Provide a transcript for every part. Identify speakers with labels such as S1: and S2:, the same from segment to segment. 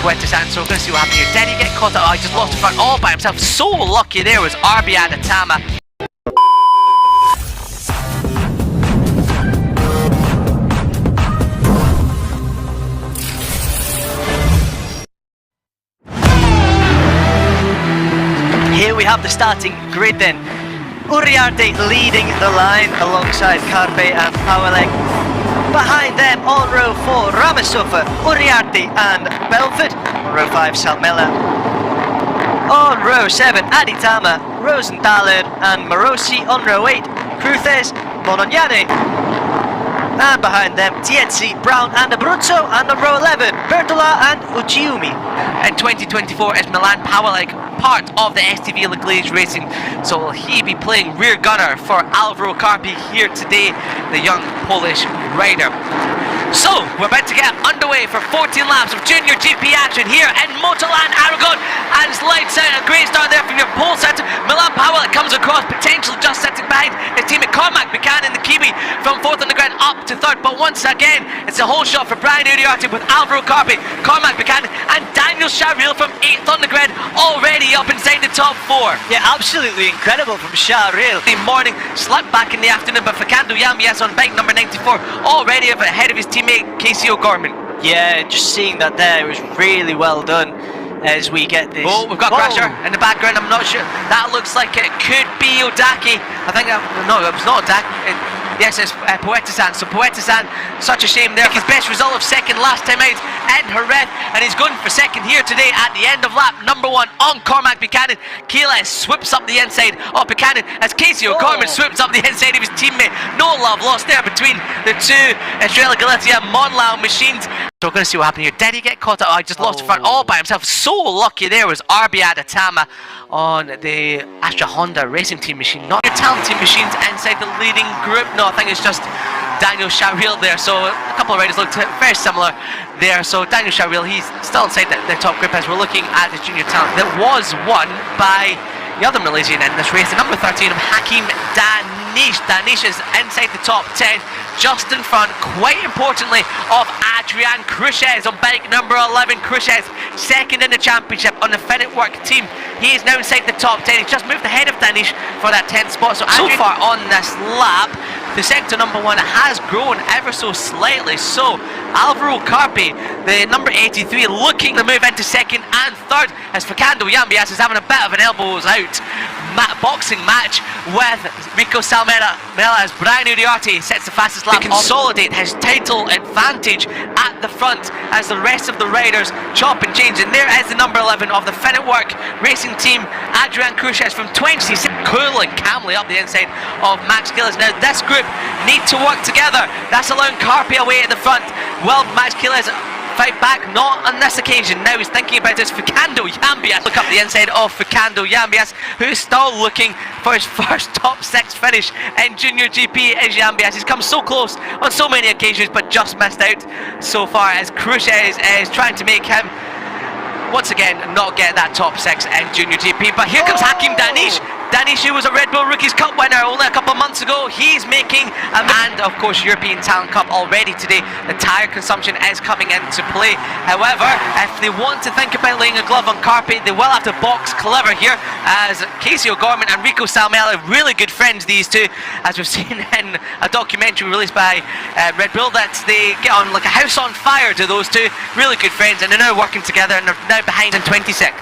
S1: Poetisan, so we're going to see what happened here. Dari get caught out. I just lost the front all by himself. So lucky there was Arbi Aditama.
S2: Here we have the starting grid then. Uriarte leading the line alongside Carpe and Powerleg. Behind them on row 4, Ramasofa, Uriarte and Belford. On row 5, Salmela. On row 7, Aditama, Rosenthaler and Morosi. On row 8, Cruces, Monognane. And behind them, Tienzi, Brown and Abruzzo. And on row 11, Bertola and Uchiumi.
S1: In 2024 is Milan Powerleg part of the STV Leclerc Racing, so will he be playing rear gunner for Alvaro Carpe here today, the young Polish rider. So we're about to get underway for 14 laps of Junior GP action here in Motorland Aragon, and it's lights out. A great start there from your pole setter. Milan Powerleg comes across, potentially just sitting behind his teammate Cormac Buchanan, the Kiwi, from 4th on the grid up to 3rd, but once again it's a whole shot for Brian Uriarte with Alvaro Carpe, Cormac Buchanan and Daniel Charville from 8th on the grid, already up inside the top 4.
S2: Yeah, absolutely incredible from Charville.
S1: The morning, slept back in the afternoon, but Fernando Yambias on bike number 94, already ahead of his teammate Casey O'Gorman.
S2: Yeah, just seeing that there was really well done as we get this.
S1: Oh, we've got Crasher in the background. I'm not sure. That looks like it could be Odaki. I think no, it was not Odaki. Yes, it's Poetisan. So Poetisan, such a shame there. His best result of second last time out in Jerez, and he's going for second here today at the end of lap number 1 on Cormac Buchanan. Keeles swoops up the inside of Buchanan as Casey O'Gorman swoops up the inside of his teammate. No love lost there between the two Estrella Galicia Monlau machines. So we're going to see what happened here. Did he get caught out? I just lost the front all by himself. So lucky there was Arbi Aditama on the Astra Honda Racing Team machine, not your talent team machines inside the leading group. No, I think it's just Daniel Charville there. So a couple of riders looked very similar there. So Daniel Charville, he's still inside the top group as we're looking at the junior talent that was won by the other Malaysian in this race, the number 13 of Hakim Danish. Danish is inside the top 10, just in front, quite importantly, of Adrian Cruces on bike number 11. Cruces, second in the championship on the Finnick Work team. He is now inside the top 10. He's just moved ahead of Danish for that 10th spot. So far on this lap, the sector number 1 has grown ever so slightly. So Alvaro Carpe, the number 83, looking to move into second and third as Fernando Yambias is having a bit of an elbows out boxing match with Rico Salmela as Brian Uriarte sets the fastest lap to consolidate his title advantage at the front as the rest of the riders chop and change. And there is the number 11 of the Finnick Work Racing Team, Adrian Cruces from 26, cooling calmly up the inside of Max Gillis. Now this group need to work together. That's allowing Carpe away at the front. Well, Max Gillis fight back, not on this occasion. Now he's thinking about his Fernando Yambias. Look up the inside of Fernando Yambias, who's still looking for his first top 6 finish in Junior GP. Is Yambias. He's come so close on so many occasions, but just missed out so far as Cruces is trying to make him once again not get that top 6 in Junior GP. But here comes Hakim Danish. Danish, who was a Red Bull Rookies Cup winner only a couple of months ago, he's making and of course European Talent Cup already today. The tyre consumption is coming into play. However, if they want to think about laying a glove on Carpe, they will have to box clever here as Casey O'Gorman and Rico Salmela, really good friends these two, as we've seen in a documentary released by Red Bull, that they get on like a house on fire to those two. Really good friends, and they're now working together and they're now behind in 26th.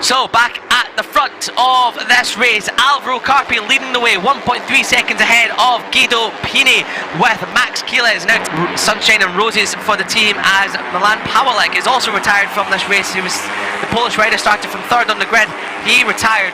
S1: So back at the front of this race, Alvaro Carpe leading the way, 1.3 seconds ahead of Guido Pini, with Max Keeles now sunshine and roses for the team as Milan Powerleg is also retired from this race. He was the Polish rider, started from 3rd on the grid. He retired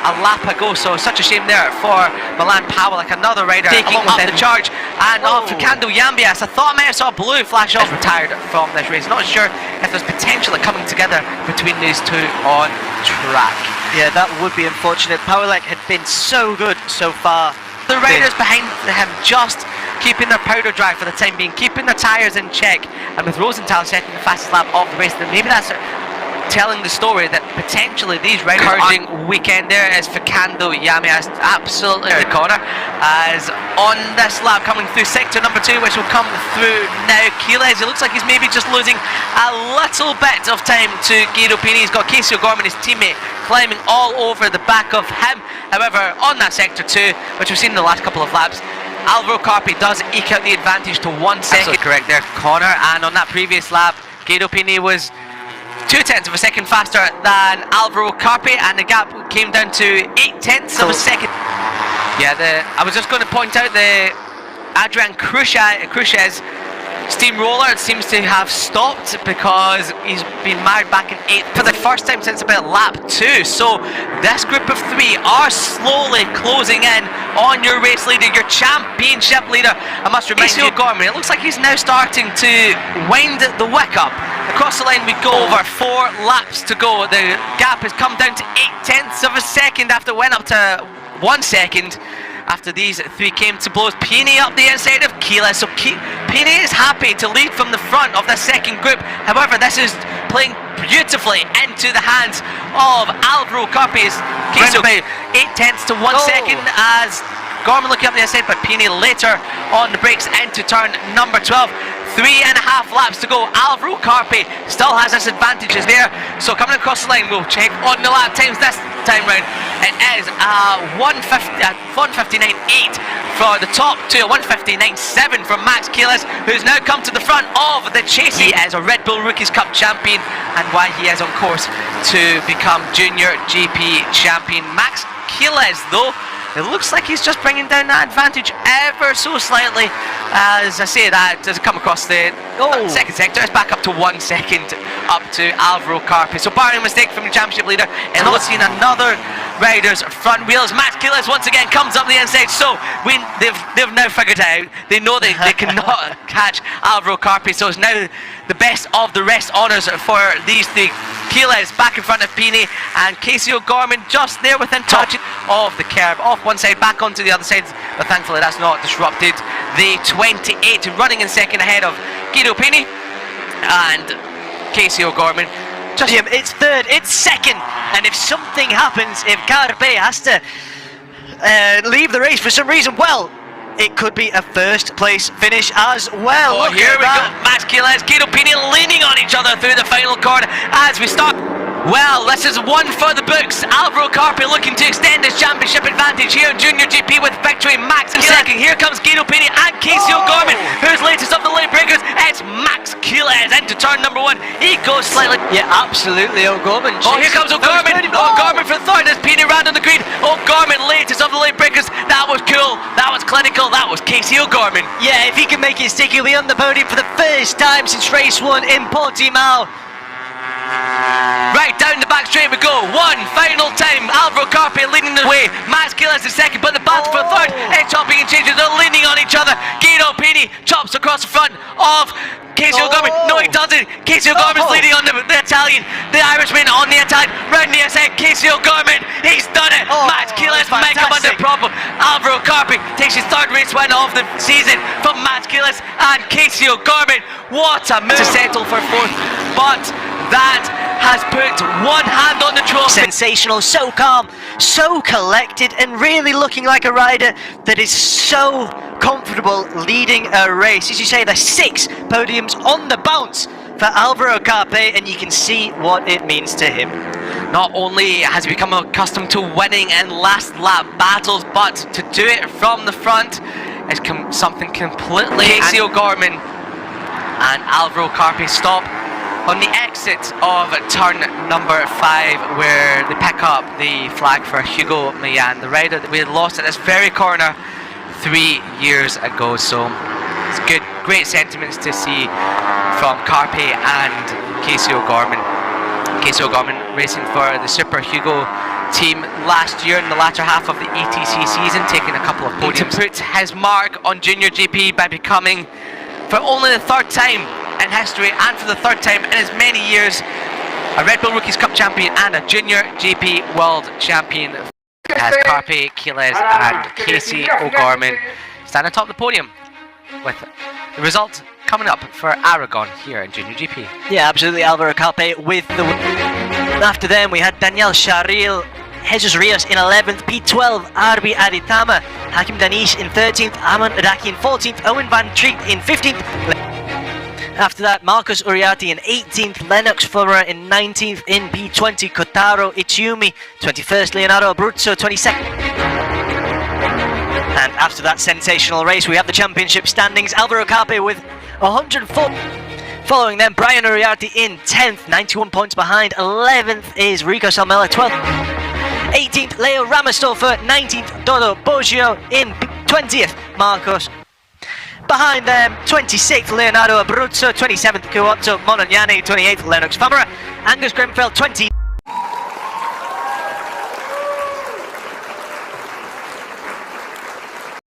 S1: a lap ago, so such a shame there for Milan Powerleg, another rider taking up the charge. And Fernando Yambias, I thought I might have saw blue flash off, retired from this race. Not sure if there's potential of coming together between these two on track.
S2: Yeah, that would be unfortunate. Powerleg had been so good so far.
S1: The riders behind him just keeping their powder dry for the time being, keeping their tyres in check, and with Rosenthal setting the fastest lap of the race, then maybe that's telling the story that potentially these riders encouraging weekend there as Fernando Yami has absolutely the corner as on this lap coming through sector number 2, which will come through now. Keeles, it looks like he's maybe just losing a little bit of time to Guido Pini. He's got Casey O'Gorman, his teammate, climbing all over the back of him. However, on that sector 2, which we've seen in the last couple of laps, Alvaro Carpe does eke out the advantage to 1 second. Absolutely correct there, corner, and on that previous lap Guido Pini was 0.2 of a second faster than Alvaro Carpe, and the gap came down to 0.8 of a second. Yeah, I was just going to point out the Adrian Cruces steamroller seems to have stopped because he's been married back in 8th for the first time since about lap 2. So this group of 3 are slowly closing in on your race leader, your championship leader. I must remind you, O'Gorman, it looks like he's now starting to wind the wick up. Across the line we go, over 4 laps to go. The gap has come down to 0.8 of a second after it went up to 1 second after these 3 came to blows. Pini up the inside of Keeles, so Pini is happy to lead from the front of the second group. However, this is playing beautifully into the hands of Alvaro Carpe's case by 0.8 to 1 second as Gorman looking up the inside, but Pini later on the brakes into turn number 12. 3.5 laps to go. Alvaro Carpe still has his advantages there. So coming across the line, we'll check on the lap times this time round. It is 1:59.8 for the top 2, 1:59.7 from Max Keeles, who's now come to the front of the chase. He is a Red Bull Rookies Cup champion, and why he is on course to become Junior GP champion. Max Keeles, though, it looks like he's just bringing down that advantage ever so slightly. As I say that, does it come across the second sector? It's back up to 1 second up to Alvaro Carpe. So barring a mistake from the championship leader, and not seeing another rider's front wheels. Max Keeles once again comes up the inside. So they've now figured it out. They know they cannot catch Alvaro Carpe. So it's now the best of the rest honours for these 3. Keeles back in front of Pini, and Casey O'Gorman just there within touch of the curb, off one side, back onto the other side, but thankfully that's not disrupted. The 28 running in second ahead of Guido Pini and Casey O'Gorman.
S2: Just it's third, it's second, and if something happens, if Carpe has to leave the race for some reason, well, it could be a first place finish as well.
S1: Oh, here we go. Max Keeles, Guido Pini leaning on each other through the final corner as we start. Well, this is one for the books. Alvaro Carpe looking to extend his championship advantage here in Junior GP with victory. Max in second. Here comes Guido Pini and Casey O'Gorman, who's latest of the late breakers. It's Max Keeles into turn number 1. He goes slightly.
S2: Yeah, absolutely. O'Gorman.
S1: Oh, here comes O'Gorman. O'Gorman for third as Pini round on the green. O'Gorman latest of the late breakers. That was cool. That was clinical. That was Casey O'Gorman.
S2: Yeah, if he can make it stick, he'll be on the podium for the first time since race 1 in Podium.
S1: Right down the back straight we go. One final time. Alvaro Carpe leading the way. Max Keeles in second, but the battle for third. It's chopping and changing. They're leaning on each other. Guido Pini chops across the front of Casey O'Gorman. No, he doesn't. Casey O'Gorman's leading on the Italian. The Irishman on the Italian. Round the inside. Casey O'Gorman. He's done it. Max Keeles might come under problem. Alvaro Carpe takes his third race win of the season from Max Keeles and Casey O'Gorman. What a move to settle for fourth. But that has put one hand on the trophy.
S2: Sensational, so calm, so collected, and really looking like a rider that is so comfortable leading a race. As you say, there's 6 podiums on the bounce for Alvaro Carpe, and you can see what it means to him.
S1: Not only has he become accustomed to winning in last lap battles, but to do it from the front is something completely. Casey O'Gorman and Alvaro Carpe stop on the exit of turn number 5, where they pick up the flag for Hugo Mayan, the rider that we had lost at this very corner 3 years ago. So it's good, great sentiments to see from Carpe and Casey O'Gorman. Casey O'Gorman racing for the Super Hugo team last year in the latter half of the ETC season, taking a couple of podiums. To put his mark on Junior GP by becoming, for only the 3rd time in history and for the 3rd time in as many years, a Red Bull Rookies Cup champion and a Junior GP World Champion, as Carpe, Keeles and Casey O'Gorman stand atop the podium with the result coming up for Aragon here in Junior GP.
S2: Yeah, absolutely. Alvaro Carpe with the After them, we had Daniel Sharil, Jesus Rios in 11th, P12, Arbi Aditama, Hakim Danish in 13th, Aman Adaki in 14th, Owen Van Treat in 15th. After that, Marcus Uriarte in 18th, Lennox Furrer in 19th, in P20, Kotaro Ichiumi, 21st, Leonardo Abruzzo, 22nd. And after that sensational race, we have the championship standings. Alvaro Carpe with 104. Following them, Brian Uriarte in 10th, 91 points behind. 11th is Rico Salmela, 12th. 18th, Leo Ramastofa, 19th, Dodo Boggio, in 20th, Marcos. Behind them, 26th, Leonardo Abruzzo, 27th, Kuotto Monognani, 28th, Lennox Famara, Angus Grenfell, 20th.